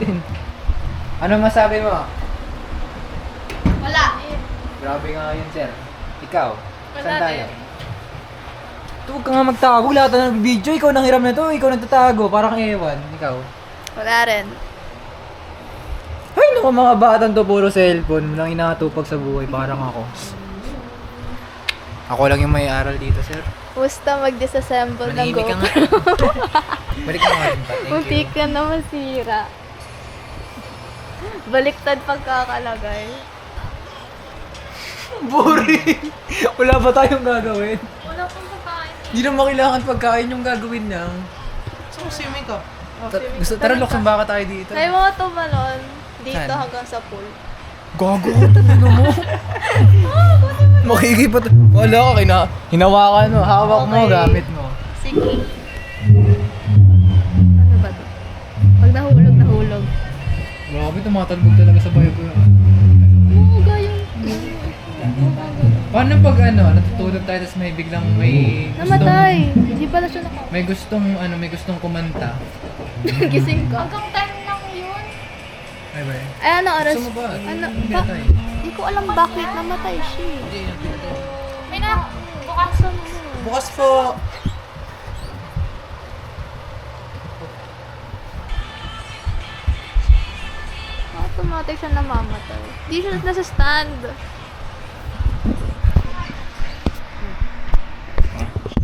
din. Ano masabi mo? Wala. Grabe nga yun, sir. Ikaw, Wala saan tayo? din. Huwag ka nga magtago. Lahat na video. Ikaw nang hiram na to. Ikaw nagtatago. Parang ewan. Ikaw. Wala rin. Ay, naku mga batang to. Puro cellphone. Walang inatupag sa buhay. Parang ako. Ako lang yung may aral dito, sir. Gusto mag-disassemble ng Manahimik ka nga. GoPro. Balik ka nga rin pa. Thank Munti you. ka na masira. Baliktad pagkakalagay. Boring. Wala ba tayong gagawin? Wala pang pagkain. Hindi naman kailangan pagkain yung gagawin niya. So, swimming ka. Gusto, tara, luksan baka tayo dito. Kaya mo tumalon dito Saan? hanggang sa pool. Gago ka talaga mo. Makikipat. Wala ka, hinawakan mo, hawak mo, Okay. gamit mo. Sige. Ano ba to? Pag nahulog, nahulog. Grabe, tumatalbog talaga sa bayo ko. Oo, gayong. Paano pag natutulog tayo tapos may biglang may Namatay. Hindi pala siya may gustong kumanta. Gising ka. Hanggang 10 lang yun. Ay ba? Ay, ano oras? Gusto mo ba? Ano? Pinatay. Hindi ko alam bakit namatay siya. Hindi, pinatay. May na, bukasan mo. Bukas po. Automatic siya namamatay. Hindi siya nasa stand.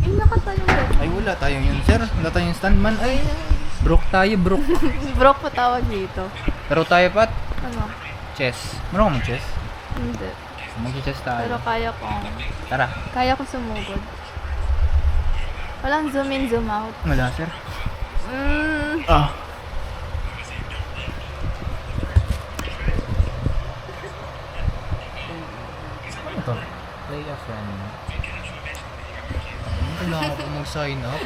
Yung nakatayo ba? Ay wala tayong yun, sir. Wala tayong standman. Ay, broke tayo, broke. Broke pa tawag dito. Pero tayo pat, Ano? chess. Marunong ka mag-chess? Hindi. Mag-chess Pero tayo. Tara. kaya ko sumugod. Walang zoom in, zoom out. Wala, sir. Ah. Ano to? Play a friend. Kailangan ko mag-sign up.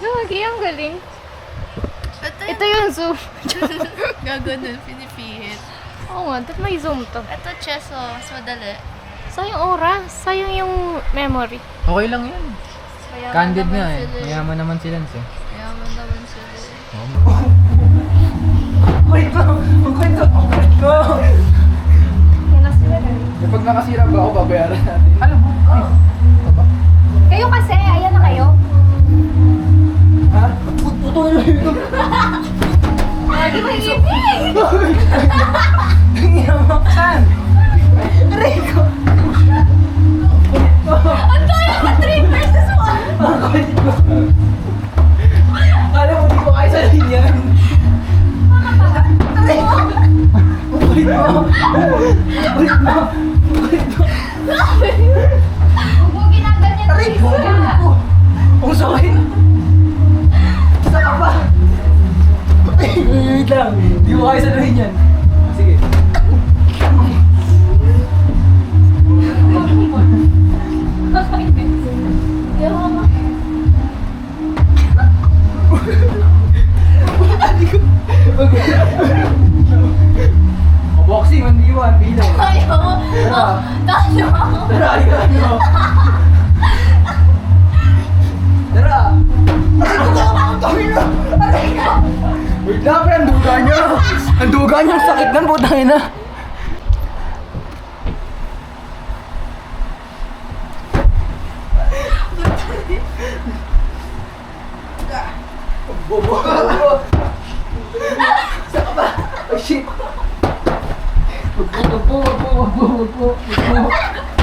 Lagi, ang galing. Ito yung zoom. Gaganon, pinipihit. Oo nga, dapat may zoom to. Ito chess, mas madali. Sayang oras, sayang yung memory. Okay lang yan. Mayaman Candid naman nga eh. sila Mayaman naman sila eh. Mayaman naman sila Wait lang! Wait lang! Wait lang! Kapag nakasira ba ako, babayaran natin. Alam mo? Ay! Kayo kasi, ayan na kayo. Ha? Putulin mo yun! Lagi mo hindi. Tingnan mo! Saan? Aray ko! Ang tayo ka 3 versus 1. Ang kulit ko! Alam mo, di ko kaya sa linyan! Aray ko! Ang kulit mo! Ang kulit mo! Ang kulit mo! Huwag mo ginaganyan. Aray ko! Ang kulit ko! Ang sakit! Isa ka pa! Wait lang! Di ko kaya sa linyan! Sige. Boxing, 1v1, Pino. Ayaw. Tara. Tayo. Tara, ano? Tara. Ay, kami na. Aray ka. Wait lang, pre, ang duga niya. Ang duga niya, ang sakit ng putangin na. Bobo. Saan ka ba? Oh shit.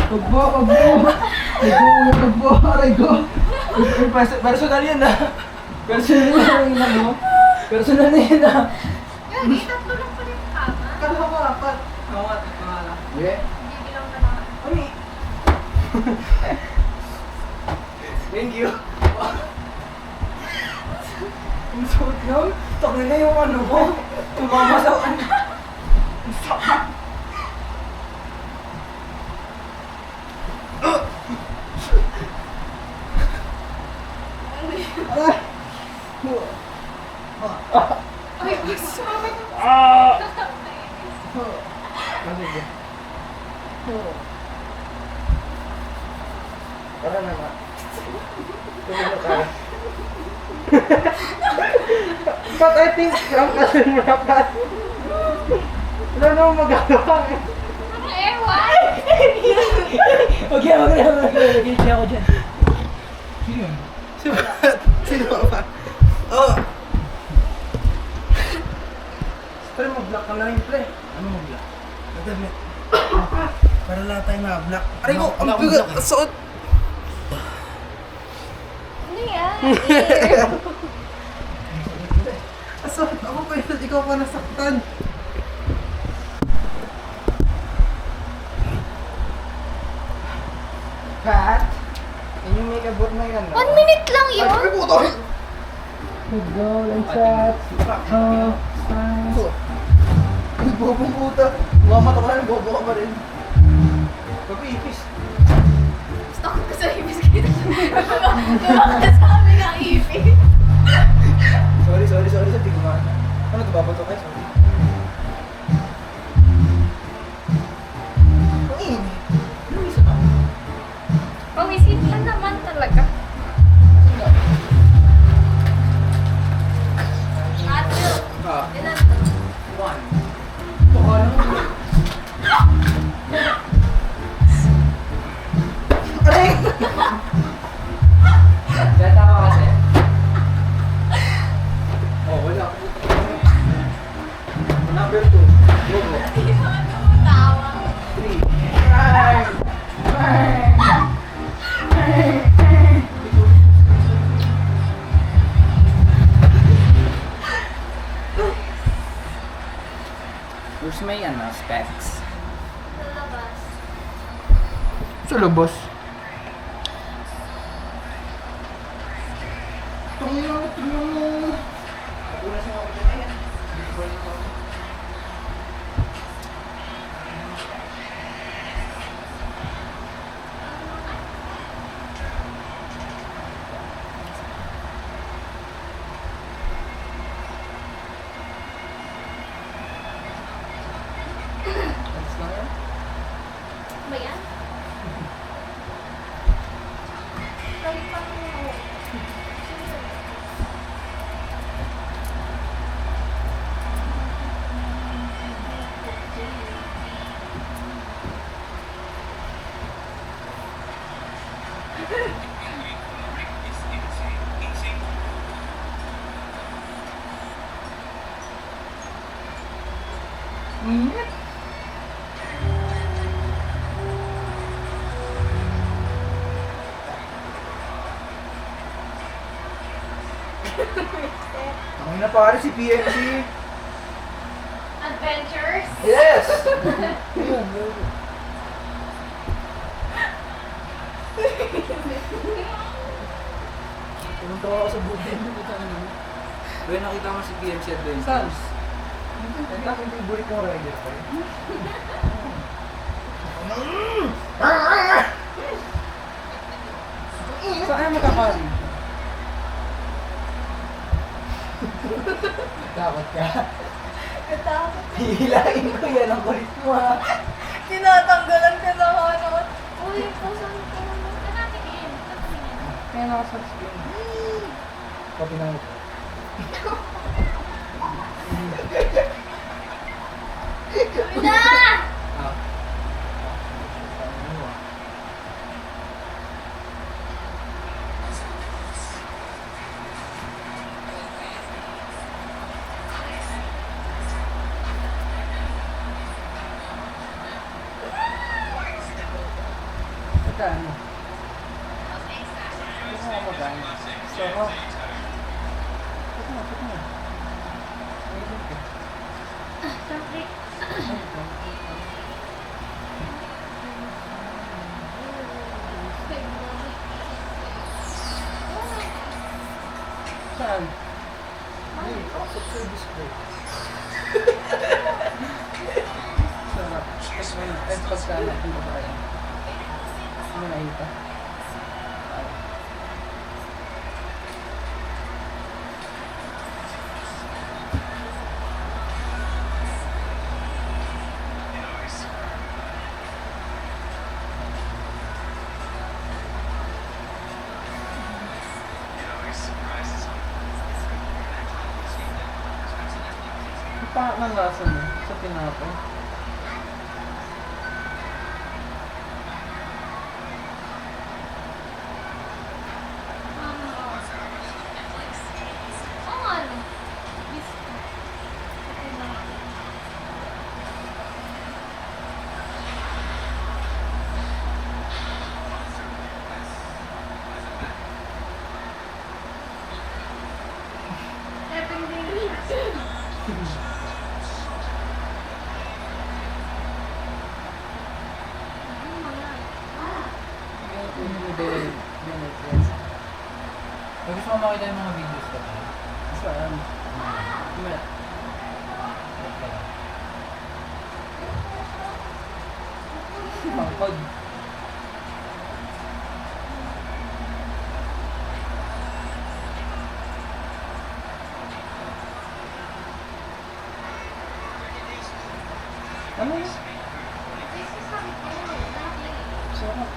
Wagbo. Aray ko. Personal yan ah. Personal yan ah. Personal yan ah. Gagi, tatlo lang pala yung kama. Kala ko apat. Oo nga, pangalan. Yeah. Bibilang ka na. Ano Thank you. Ang suot nun? Takli na yung ano ko. Tumama sa ano. Ay, gusto. Para naman. Tumulong ka. But I think ang kasin mo na Pat. Wala naman magagawa eh. Ewan! Okay, wag na. Nag-iinti ako dyan. Sino yun? Sino ba? Oh! Pero mag-block ka na rin, pre. Ano mag-block? Nag-block. Para lahat tayo na-block. Aray ko! Ang bigat! Ang suot! Ano yan? Ang suot! Ako pa yun! Ikaw pa nasaktan! Pat? Can you make a boot na yan? 1 minute lang yun. Ay, puto! Go, let's chat. Ay, bobong puta! Mamata ka rin, bobo ka pa rin. Pag-ipis. Gusto ko sa ibis kita. Kumakasabi ng ibis. Sorry, hindi ko maano. Ano ito, babato kayo? Sorry. Ang init. Ano isa na? Pawisit lang naman talaga. Ate, Ah, ilan to? 1. Baka naman. Aray! Data ka kasi. Oh, wala. Number 2. Go, go. Hindi naman tumatawa. 3. Where's my specs? Lalabas. Sa labas. Tingnan mo. Ba yan? Kali pa mo. Ang na pare si PNC. Adventures? Yes! Pumunta ako sa building. Kaya nakita mo si PMC Adventures. Saan? Hindi yung bulik kong rider pa yun. Saan makakali? Takot ka. Katakot. Hihilain ko yan ang kulit mo ha. Tinatanggalan ka na ano. Uy, pusan ko. Kanatingin. Kaya nakasabi. Pati na mo. Sabi na! Magkano? Gusto mo magkano? Gusto ko. Gusto mo. Saan? Sa service ko. Sarap. Tapos may pagkano kung babae. Ano nakita? pangit ng lasa mo sa tinapay. Oo nga, no? Biscuit. Pag gusto mo makita yung mga videos ko tayo. Saan? Kumalat. Pangkod. Ano yun? Sarap.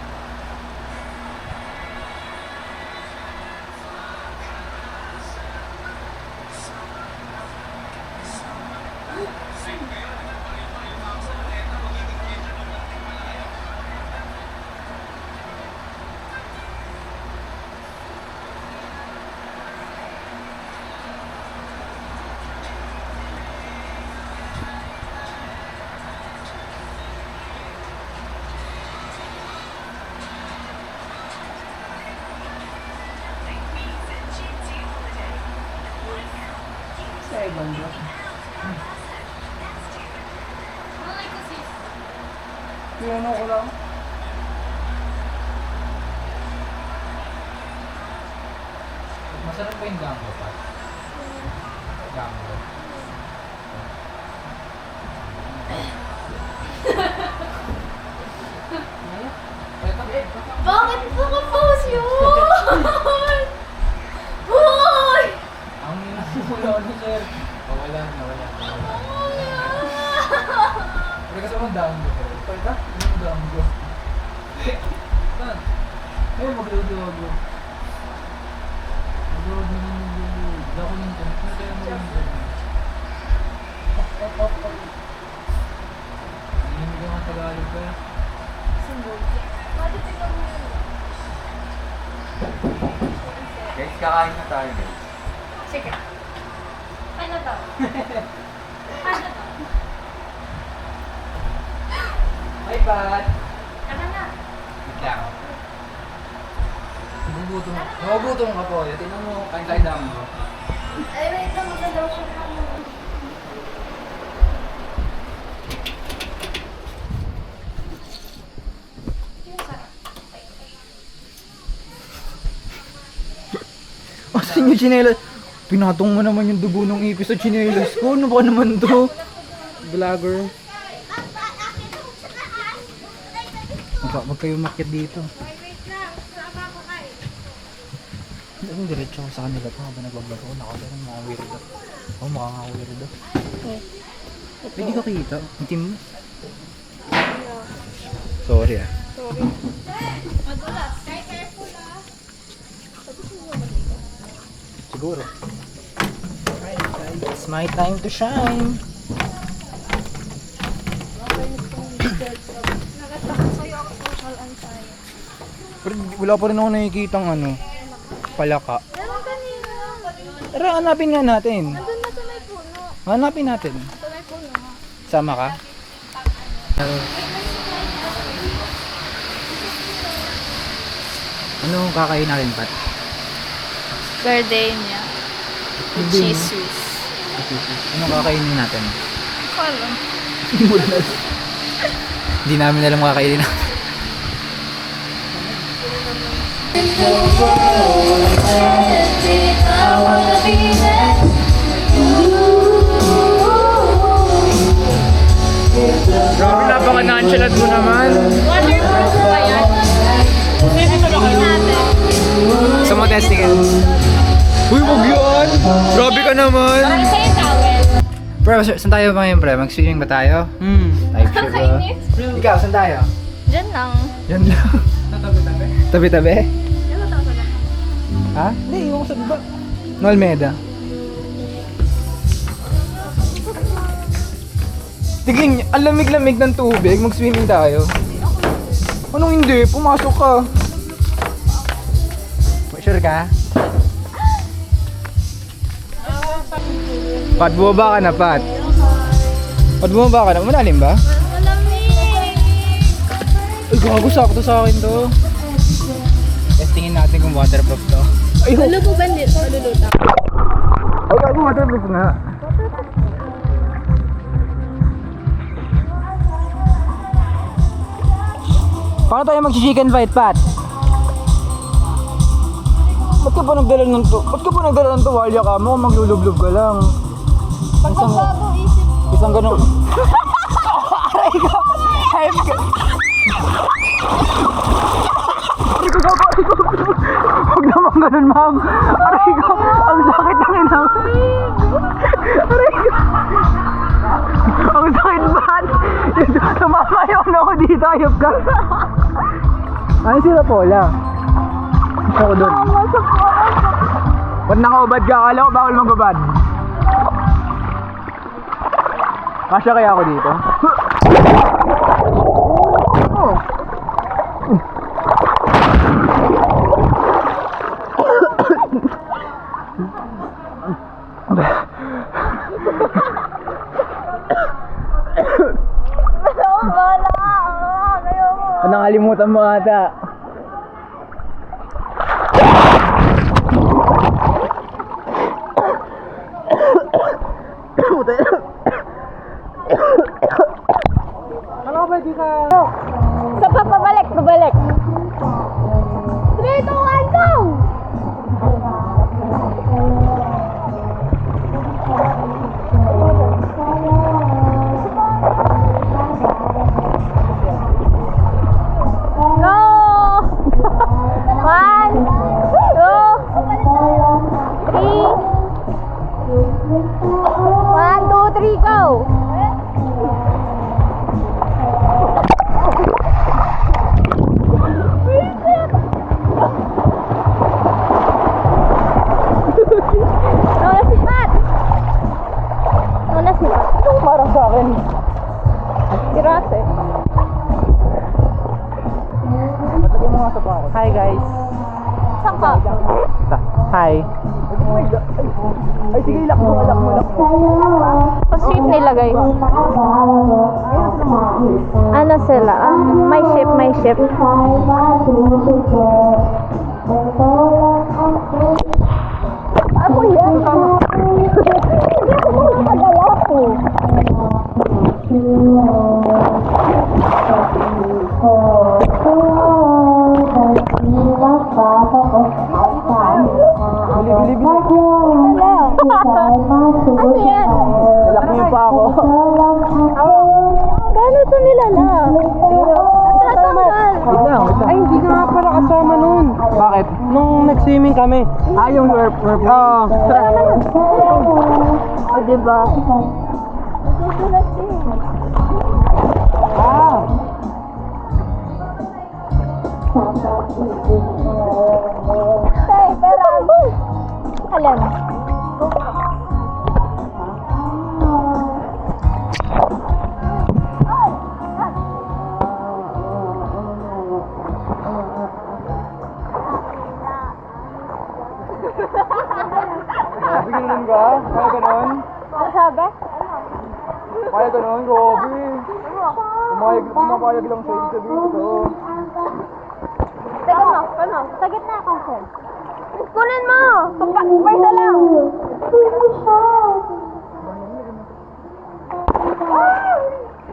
Sa ibang ba? Malay ko sis. Yung ano ko lang. Masarap ba yung gango pa? Gango. Bakit naka-pause yun? Hoy! Ang wala ano sir. Nawala. Pero kasi ang gango ko. Pwede? Yung gango. Saan? Ayun, magludo-ludo. Dako yung gango. Ano kaya mo yung gango? Hindi ko nga Tagalog pa. Guys, kakain na tayo guys. Sige. Ano to? Ano to? Hi Pat! Ano na? Wait lang. Nagugutom ka po. Tingnan mo, kain mo. Ay, wait lang. Magdadaw siya na mo. Asan yung chinelas? Pinatong mo naman yung dugo ng ipis sa chinelas ko. Ano ba naman to? Vlogger. Wag kayo umakyat dito. Hindi, diretso ako sa kanila to habang nagbablog ako. Nakakita ng mga weirdo. Oo, mukha nga weirdo. Pwede ka kita. Itim mo. Sorry ah. Madulas. Kaya careful ah. Siguro. It's my time to shine. Nagatakot sa'yo ako social anxiety. Pero wala pa rin ako nakikitang ano, palaka. Meron kanina. Tara, hanapin nga natin. Nandun na sa may puno. Hanapin natin. Sa may puno nga. Sama ka? Ano kakain natin, Pat? Gardenia. Cheese Swiss. Ano kakainin natin? Alam. Hindi namin alam kakainin natin. Grabe, napaka-nonchalant mo naman. Waterproof ba yan? Testingin natin. Gusto mo testingin? Uy, wag yun! Grabe ka naman! Parang sa'yo towel. Pre, saan tayo ngayon, pre? Mag-swimming ba tayo? Type shit ba? Nakakainis. Ikaw, saan tayo? Diyan lang. Yan lang. Tatabi-tabi. Tabi-tabi? Diyan lang tayo sa lahat. Ha? Hindi, iwan ko sa baba. No Almeida. Tignan, ang lamig-lamig ng tubig. Mag-swimming tayo. Anong hindi? Pumasok ka. Sure ka? Pat, bumaba ka na, Pat. Pat, bumaba ka na. Malalim ba? Ay, gago, sakto sa akin to. Testingin natin kung waterproof to. Ay, Ano po ba nito? Maluluta. ay, gago, waterproof nga. Paano tayo mag-chicken fight, Pat? Ba't ka pa nagdala ng to? Ba't ka pa nagdala ng tuwalya ka mo? Maglulublob ka lang. Pagbabago isip ko. Isang ganun. Aray ka! Hayop ka! Aray ko, gago! Aray ko! Huwag naman ganun, ma'am! Aray ko! Ang sakit ng inang! Aray ko! Ang sakit, Pat! Tumama yung ano ko dito, hayop ka! Ano sila, Paula? Ako doon. Ba't nakaubad ka? Akala ko bawal magbabad. Kasya kaya ako dito? Oh. Nakalimutan mo ata. Sa papabalik, babalik. 3, 2, 1, go! Go! 1, 2, 3. 1, 2, 3, go! Nauna si Pat! Nauna si Pat. Ito parang sa akin. Tiras eh. Patagyan mo nga sa pako. Hi guys. Saan ka? Hi. Ay sige, ilak mo. Ang shape nilagay. Ano sila? May shape. Ako yan. Hindi ako makakagala ko. Bili. Ano yan? Ilak mo yung pa ako. Paano ito nilalak? Natatanggal. Wait lang. Ay, hindi ka nga pala kasama nun. Bakit? Nung nag-swimming kami. Yung werp. Oo. O, diba? Nagsusulat eh. Hey, pero alin? Bigyan ka? Kaya ganon? Ano sabi? Kaya ganon? Grabe. Pumapayag lang siya. Ibig sabihin ko. Teka mo, sa gitna ka, sir. Kunin mo! Pagpasa lang!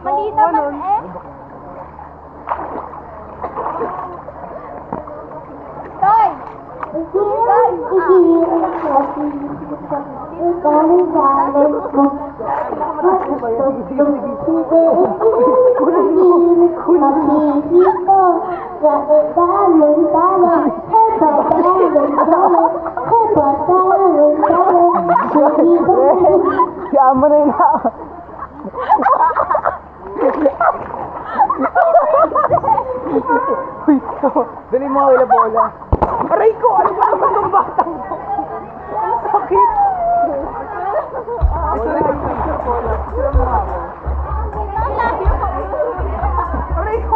Mali naman eh. Toy! Siya mo na yun. Dali mo wala bola. Aray ko! Ano ba naman itong batang to? Ang sakit! Ito rin ang picture bola. Picture mo ako.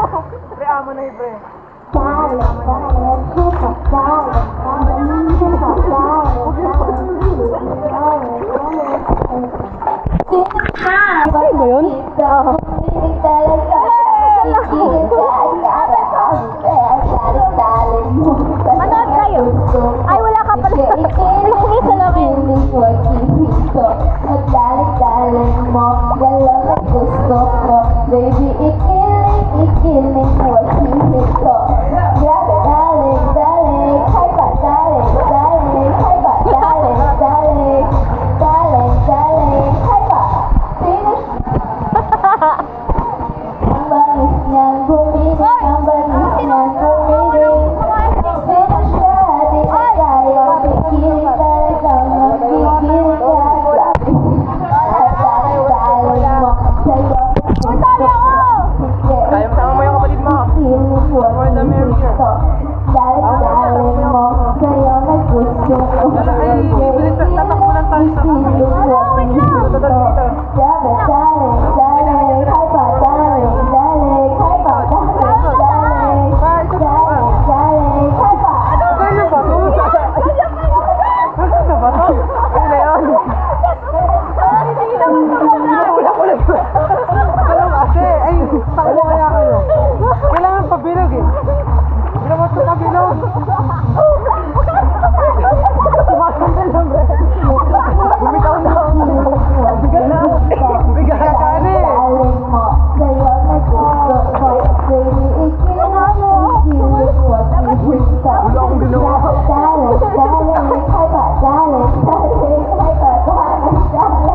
Pre, amo na yun, pre. Ano ba yun? Manood kayo. Ay, wala ka pala. Nakikisa namin. Dali-dali mo, galang ang gusto ko. Baby, ikiling mo, hinito. Grabe, dali, hay ba, dali, hay ba, dali, hay ba. Sino ang bangis niyang gumiling, ang bangis niyang gumiling. Sino siya, di na tayo pikiling, talagang magpikiling ka. Kaya mo mo yung kapatid mo. For the merrier. Dali mo, sa'yo naggusto ko. Ay, bibilis na tatakbo ng tayo sa Kaya ba to? Ano ba to? Ano na yun? Ulang-ulang. Ano kasi? Ay, takbo kaya kayo. Kailangan pabilog eh. Hindi mo ito pabilog. Sumasandal lang, bre. Bumitaw na. Bigat na. Bigat na ka na eh. Wala akong ginawa.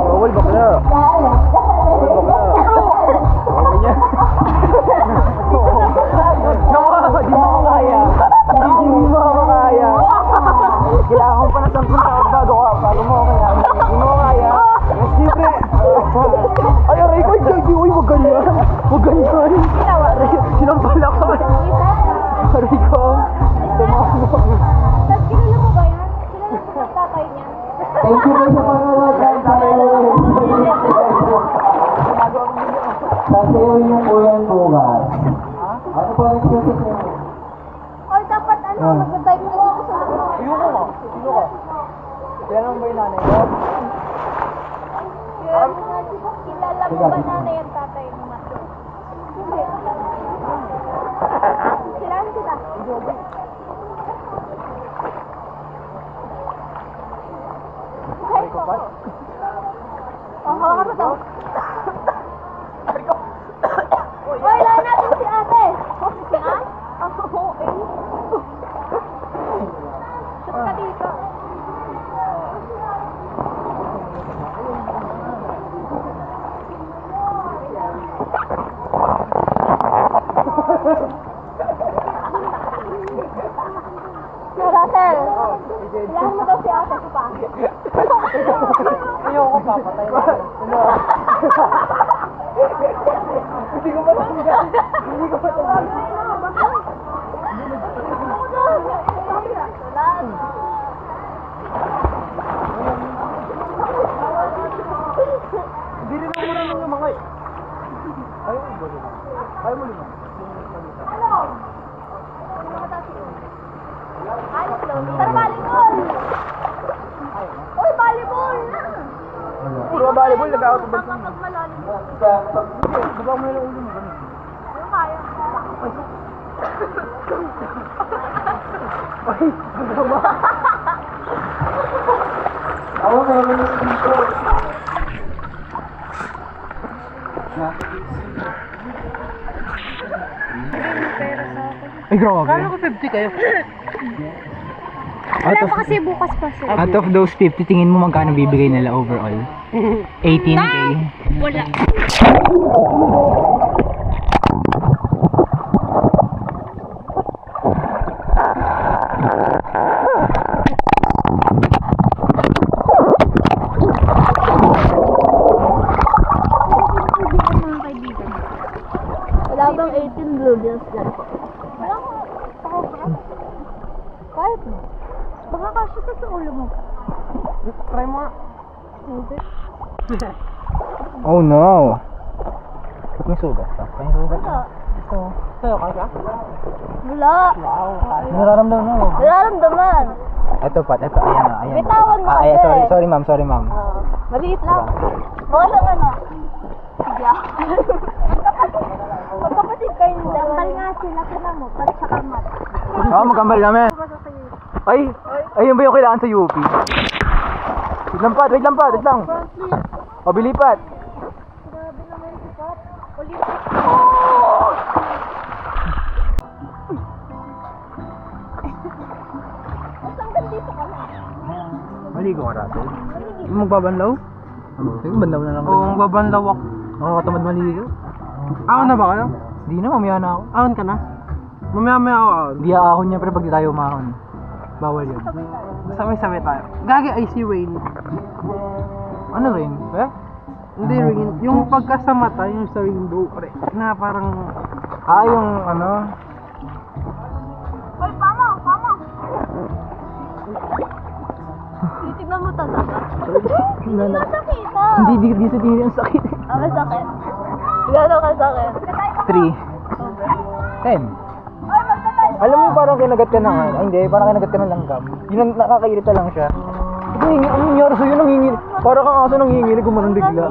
Bawal bakla. Bawal bakla. Bawal niya. Naku, di mo ako kaya. Hindi mo ako kaya. Kailangan ko pa na 10 taon bago mo ako kaya. Hindi mo ako kaya. Yes, libre. Ay, aray ko. Uy, wag ganyan. Wag ganyan. Sinampal ako. Aray ko. Tumama. Tapos kilala mo ba yan? Kilala mo ba tatay niya? Thank you po sa panonood. Sasayaw niyo po yan bukas. Ano po ang sasayaw? Or dapat mag-type na dito sa loob. Ayoko nga. Sino ka? Kailan mo ba yung nanay ko? Kilala mo ba nanay ang tatay mo? Hindi. Kailangan kita. Okay ko. Hawakan mo to. Hoy, lahat natin si ate. Si Ann? Ako, eh. Shoot ka dito. Russell, lahat mo daw si ate ko pa. Ayoko papatay na. Ano? Hindi ko matanggap. Hindi ko matanggap. Hindi rin ako marunong yung mga eh. Ayaw mo ba rin? Ayaw mo rin. Ayos daw. Tara, volleyball! Uy, volleyball na! Puro volleyball, nag-out of Baka pag malalim mo. Diba mo yung ulo mo ganun? Ano kaya? Ay, ano ba? Ako meron yung dito. Ay, grabe. Kala ko 50 kayo. Wala pa kasi bukas pa sila. Out of those 50, tingin mo magkano bibigay nila overall? 18K? Wala. Mga kaibigan. Wala bang 18 blue bills dyan? Wala ko. Kahit mo. Baka kasya ka sa ulo mo. Try mo nga. Hindi. Oh no! May sugat pa? May sugat pa? Oo. Sa'yo, kaya? Wala. Nararamdaman mo. Nararamdaman. Ito, Pat. Ito, ayan o. Ayan. Bitawan mo Ayan, kasi. sorry, ma'am. Sorry, ma'am. Maliit lang. Baka siyang ano. Sige. Magkapatid kayo nila. Kambal nga sila. Sila mo. Pat sa kamat. Oo, magkambal kami. Ay, ayun ba yung kailangan sa UP? Wait lang, Pat. Wait lang, Pat. Wait lang. Pabili, Pat. Grabe naman si Pat. Ulit. Saan ka dito ka na? Maligo ka, Russell. Magbabanlaw? Sige, banlaw na lang. Oo, magbabanlaw ako. Oo, katamad maligo. Ahon na ba kayo? Hindi na, mamaya na ako. Ahon ka na? Mamaya ako ahon. Hindi aahon niya, pero pag di tayo umahon. Bawal yun. Sabay-sabay tayo. Gagi, I see rain. Ano rin? Eh? Hindi rain. Yung pagka sa mata, yung sa rainbow. Na parang... Ah, yung ano? Hoy, pama! Pama! Titignan mo talaga. Hindi masakit ah. Hindi, di sa tingin ang sakit. Ah, masakit. Gano'n kasakit? 3. 10. Alam mo parang kinagat ka ng ay, hindi, parang kinagat ka ng langgam. Yun ang nakakairita lang siya. Ang nangyari sa'yo, nanginginig. Parang kang aso nanginginig, gumanon bigla.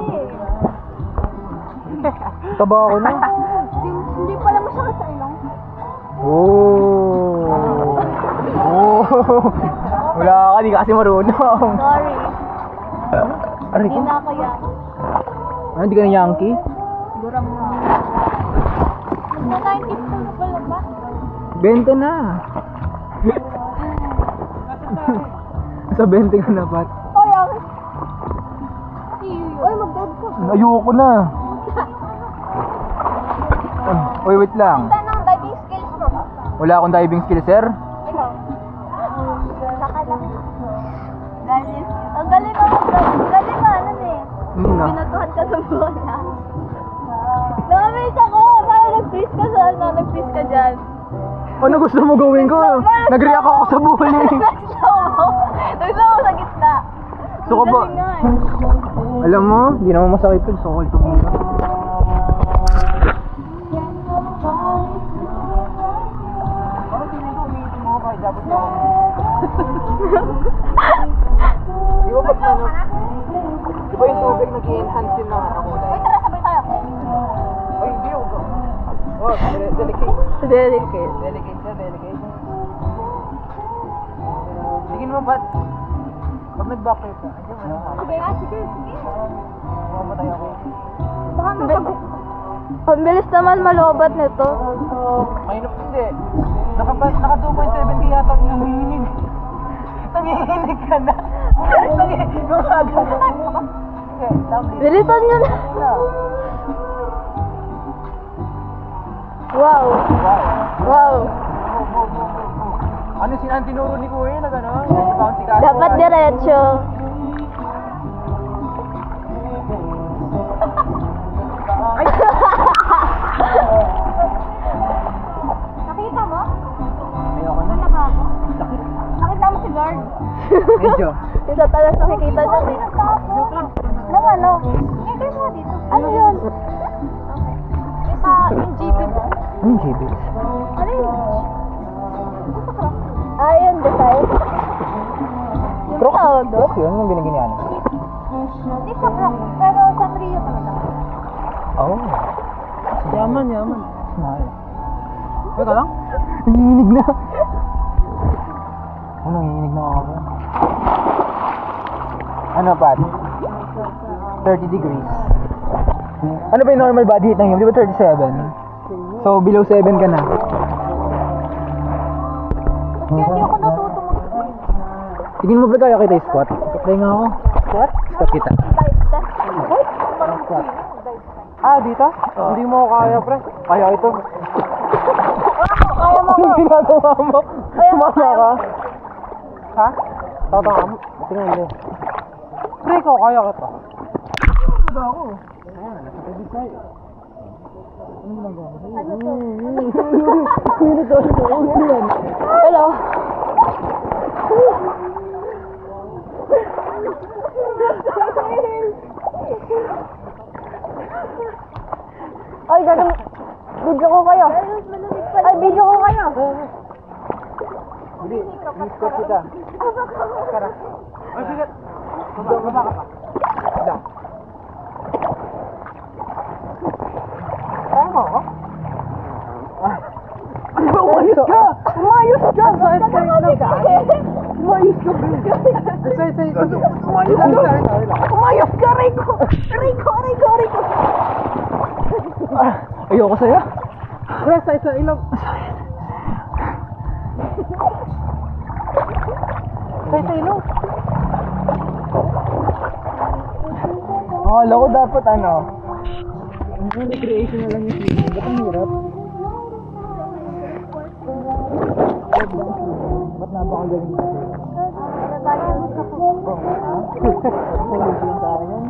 Taba ako na. Hindi pala masakit sa ilong. Oh. Wala ka, di ka kasi marunong. Sorry. Aray Hindi ko. na ako yan. Ano, hindi ka na Yankee? Siguro mo. Sa 90 po ba lang ba? 20 na. Sa 20 ka na, Pat. Oy, ako. Oy, mag-dead ko. Ayoko na. Uy, wait lang. Saan ang diving skills mo? Wala akong diving skill, sir. Ikaw. Saka lang. Galing. Ang galing mo mag-dive. Galing mo, ano eh. Na. Pinatuhan ka sa bola. Nakamiss ako. Parang nag-freeze ka sa ano. Nag-freeze ka dyan. Ano gusto mo gawin ko? Nag-react ako sa buhay. Nag-slow mo. Nag-slow mo sa gitna. Gusto ko ba? Galing nga eh. Alam mo, hindi naman masakit ito. Gusto ko tumira. Di ba pag ano? Di ba yung tubig nag-i-enhance yun ng ano kulay? Uy, tara, sabay tayo. Ay, hindi yung... Oh, delicate. Delicate. Delicate siya, delicate. Sige mo, Pat. Pag nag-backflip ka, ayun, ano ka? Sige nga, sige. Mamatay ako. Baka napag... Ang bilis naman malobat nito. Mahirap hindi. Naka 2.7 yata ang nanginginig. Nanginginig ka na. Nanginginig ka na. Bilisan nyo na. Wow. Wow. Ano ang tinuro ni Kuya na gano'n? Bouncy castle? Dapat diretso. Nakita mo? Ayoko na. Nakago. Sakit. Nakita mo si Lord? Medyo. Isa talas nakikita siya. Nang ano? Hintay mo dito. Ano yun? Isa yung GP. Ano yung JB? Ano yun? Ah, yun, design. Yung Crocs? tawag doon? Crocs yun, yung binigyan niya. Hindi sa Crocs, pero Sanrio talaga. Oh. Yaman, yaman. Smile. Teka lang. Nanginginig na. Ano, nanginginig na ako. Ano, Pat? 30 degrees. Ano ba yung normal body heat ng iyong? Di ba 37? So, below 7 ka na. Kaya hindi ako natuto mag Tingin mo ba kaya kita i-squat? Try nga ako. Squat? Squat kita. dive test. Ay, Squat. Ah, dito? Hindi mo ako kaya, pre. Kaya ito. kaya mo. Anong ginagawa mo? Kaya mo, Sumama ka? Ha? Tatanga mo. Tingnan mo. Pre, ikaw kaya kita. Ano ako? Ayan, nasa pwede sa'yo. Ano ginagawa mo? Ano to? Ano yan? Hello? Ay, gagawin. video ko kayo. Ay, video ko kayo. Hindi, miss-call kita. Tara. Ay, sige. Baba ka pa. Baba. Kaya mo ako? Umayos ka! Umayos ka! Umayos ka! Umayos ka! Umayos ka, Rico! Rico! Ayoko sa'yo. Rest, sa ilong. Sa ilong. Akala ko dapat ano. Recreation na lang yung swimming. Ba't ang hirap? Ba't napakagaling natin? Pulusi lang sa akin yun.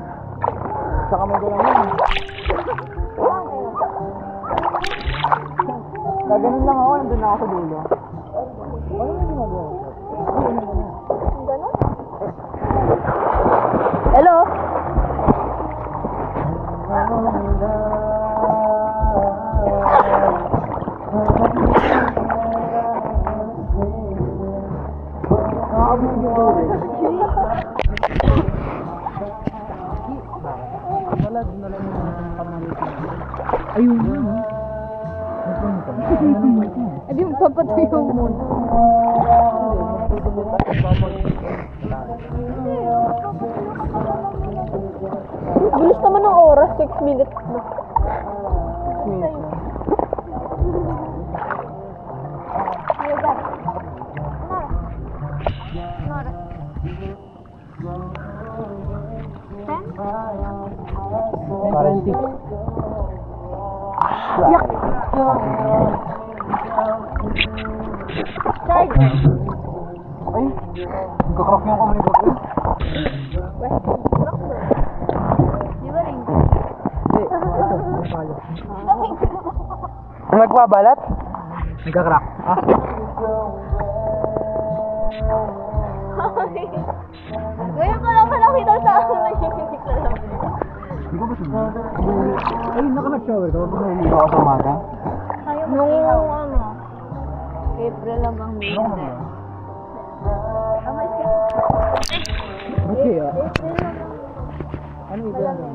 Sa kamay ko lang yun. Gaganon lang ako, nandun na ako sa dulo. Ano yung ginagawa ko? Hello? Ayun yun. Hindi mo papatayo mo. Bilis naman ng oras, 6 minutes na. Parenti. Yak! Charger! Ay, nagkakrok yung kamay ko. Di ba rin? Nagbabalat? Nagkakrak. Ah. Ngayon ko lang pala kita sa akin na hindi ko alam. Hindi ko ba sunod? Ay, naka-shower ka. Pag nahiligo ako sa umaga. Nung ano, April hanggang May. Ba't kaya? Ano ito yung gawin?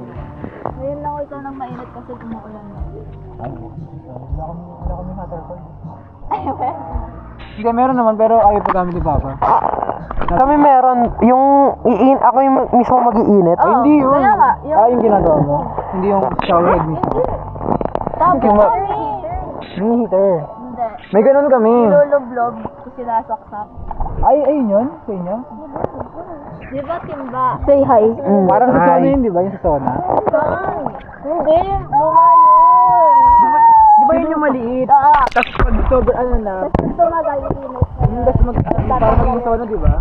Ngayon lang ito nang mainit kasi tumuulan na. Ay, wala kami waterfall. Hindi, meron naman pero ayaw pa gamit ni Papa. Kami meron, yung ako yung mismo mag-iinit. Oo, Hindi yun. kaya nga, Yung ginagawa mo. Hindi yung shower head mismo. Tapos Kima- kami, Yung heater. hindi. May ganun kami. Niloloblob ko sinasaksak. Ay, ayun yun? Sa inyo? Di ba timba? Say hi. Parang sa sauna yun, di ba? Yung sa sauna. Saan? Hindi, luma yun. Di ba yun yung maliit? Tapos pag sobrang ano na, Ito magalinit. tapos parang maging sauna, di ba?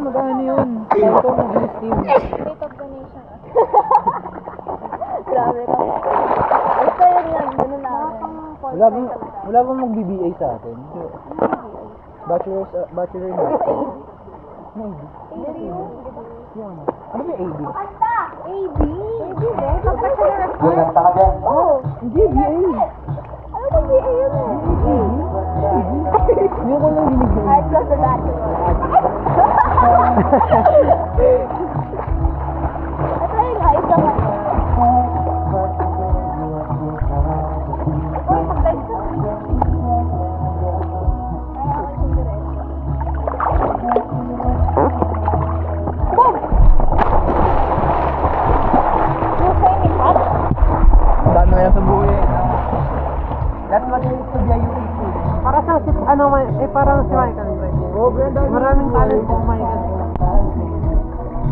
Magano yun? Ito, mag-steam. State of the nation. Grabe ka. Basta yun yan, gano'n namin. Wala bang mag-BBA sa atin? Bachelor na. Ano AD? Yung ano? Ano ba yung AD? AB? AB ba? Pagpasya na Oo. Hindi, BA. Ano ba BA yun eh? Yung ko lang dinig yun. Art plus the bachelor. Ito yun nga, isang ano. Uy, pag-guys ka. Boom! Yung shiny pot? Dami nga sa buhay. That's what it is to be a UP. Para sa parang si Michael, pre. Oh, Brenda. Maraming talent si Michael.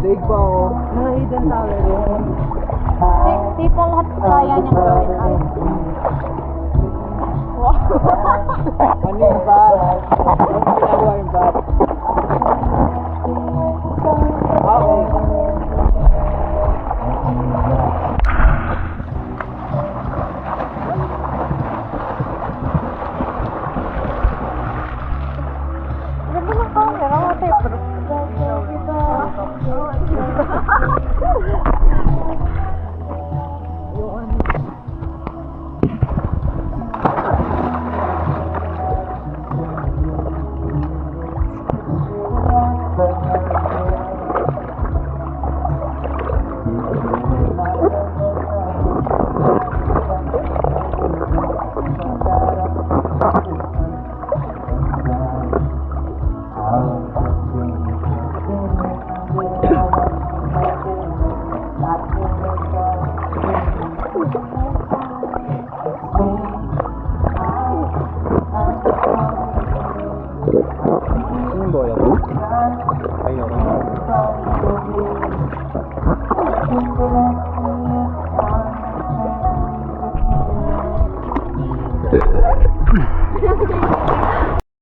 Daig pa ako. Mga hidden talent. Di pa lahat kaya niyang gawin. Wow. Ano yung bat? Ano ginagawa yung bat? Okay. Ganda ng camera, waterproof. Sino yung bola? Ay, okay.